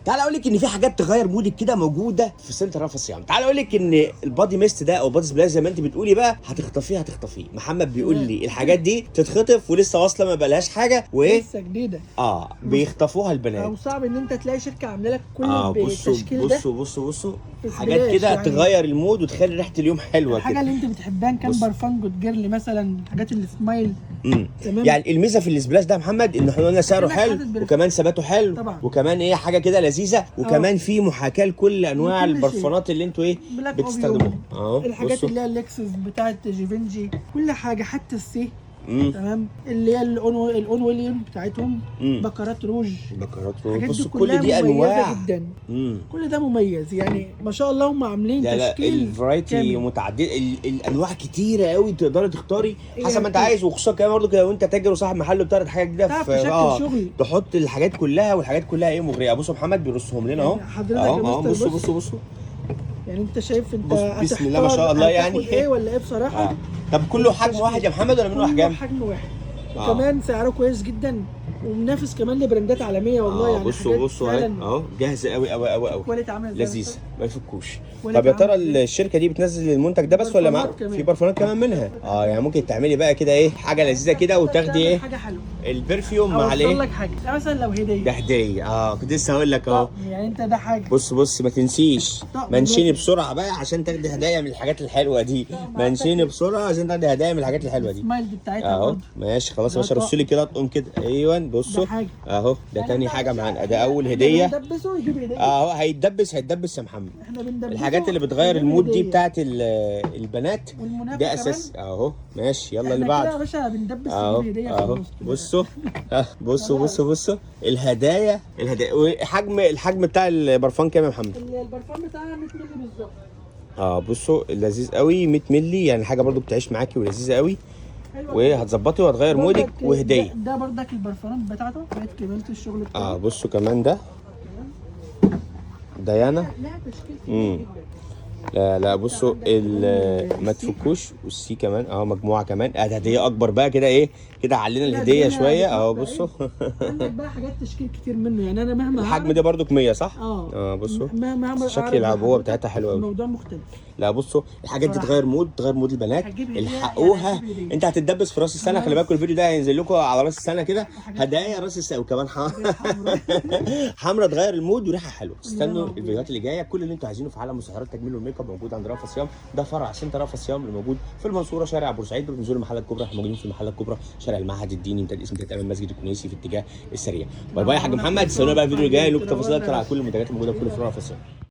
تعال اقول لك ان في حاجات تغير مودك كده موجوده في سنتر رفع الصيام. تعال اقول لك ان البادي ميست ده او بادي سبلاش زي ما انت بتقولي بقى هتخطفيه. محمد بيقول لي الحاجات دي تتخطف ولسه واصله ما بقالهاش حاجه وايه لسه جديده. بيخطفوها البنات. او صعب ان انت تلاقي شركه عامله لك كل بصوا التشكيل ده. بصوا حاجات كده يعني تغير المود وتخلي ريحه اليوم حلوه الحاجه كده. اللي انت بتحبها كان برفان جود جيرل مثلا، الحاجات اللي سمايل. تمام. يعني الميزه في السبلاش ده يا محمد ان احنا قلنا سعره حلو وكمان ثباته حلو طبعا. وكمان ايه حاجه كده لذيذه وكمان في محاكاه لكل انواع البرفانات اللي انتوا ايه بتستخدموها. الحاجات اللي هي اللكسس بتاعت جيفنجي كل حاجه حتى السي. تمام. اللي هي الاون ويليام بتاعتهم بكرات روج. بصوا كل دي انواع جدا. كل ده مميز يعني ما شاء الله. هم عاملين تشكيل الفرايتي متعدد، الانواع كتيره قوي تقدري تختاري حسب ما انت عايز. وخصوصا كمان برضه كده وانت تاجر وصاحب محل بتعرض حاجه جديده في شغل تحط الحاجات كلها والحاجات كلها ايه مغريه. بصوا محمد بيرصهم لنا اهو. حضرتك بصوا يعني انت شايف انت بسم الله ما شاء الله يعني ايه ولا ايه بصراحه. طب كله حجم واحد يا محمد ولا منه احجام؟ حجم واحد. وكمان سعره كويس جدا ومنافس كمان لبراندات عالميه والله. يعني بصوا اهو جاهزه قوي كواليتي عامله لذيذه ما يفكوش. طب يا ترى الشركه دي بتنزل المنتج ده بس ولا في برفانات كمان منها؟ يعني ممكن تعملي بقى كده ايه حاجه لذيذه كده وتاخدي ايه حاجه حلوه البرفيوم مع الايه. اقول لك حاجه مثلا لو هديه ده هديه. كنت لسه هقول لك اهو. يعني انت ده حاجه. بص ما تنسيش منشيني بسرعه بقى عشان تاخدي هدايا من الحاجات الحلوه دي. منشيني بسرعه عشان تاخدي هدايا من الحاجات الحلوه دي. السمايل بتاعتها برضه ماشي خلاص يا باشا. رص لي كده اطقم كده. ايوه بصوا اهو ده تاني حاجه معانا. ده اول هديه هيتدبس يا محمد. الحاجات اللي بتغير المود دي بتاعت البنات ده اساس اهو. ماشي يلا اللي بعده يا باشا بندبس اهو. بصوا الهدايا الحجم بتاع البرفان كام يا محمد؟ البرفان بتاعها 100 مللي بالظبط. بصوا لذيذ قوي 100 مللي يعني حاجه برضو بتعيش معاكي ولذيذه قوي وهتظبطي وهتغير مودك وهديه. ده بردك البرفانات بتاعته بقت كمالة الشغل بتاعه. بصوا كمان ده ديانا. لها تشكيل لا بصوا ما تفكوش. والسي كمان مجموعه كمان. هديه اكبر بقى كده ايه كده علينا الهديه شويه. بصوا عندك بقى حاجات تشكيل كتير منه. يعني انا مهما الحجم ده برضو 100 صح؟ بصوا شكل العبوه بتاعتها حلو قوي. الموضوع مختلف. لا بصوا الحاجات دي تغير مود البنات. الحقوها. انت هتتدبس في راس السنه. خلي بالكم الفيديو ده هينزل لكم على راس السنه كده هدايا راس السنه وكمان حمرا تغير المود وريحه حلوه. استنوا الفيديوهات اللي جايه. كل اللي انتوا عايزينه في عالم مسحرات التجميل والميك اب موجود عند رأفت صيام. ده فرع سنتر رأفت صيام اللي موجود في المنصوره شارع بورسعيد. نزول المحله الكبرى. احنا موجودين في المحله الكبرى شارع المعهد الديني امتداد اسم امام مسجد الكنيسي في اتجاه السريع. باي باي يا حاج محمد. استنونا بقى الفيديو اللي جاي لكم تفاصيل اكتر على كل المنتجات الموجوده في كل فروع رأفت صيام.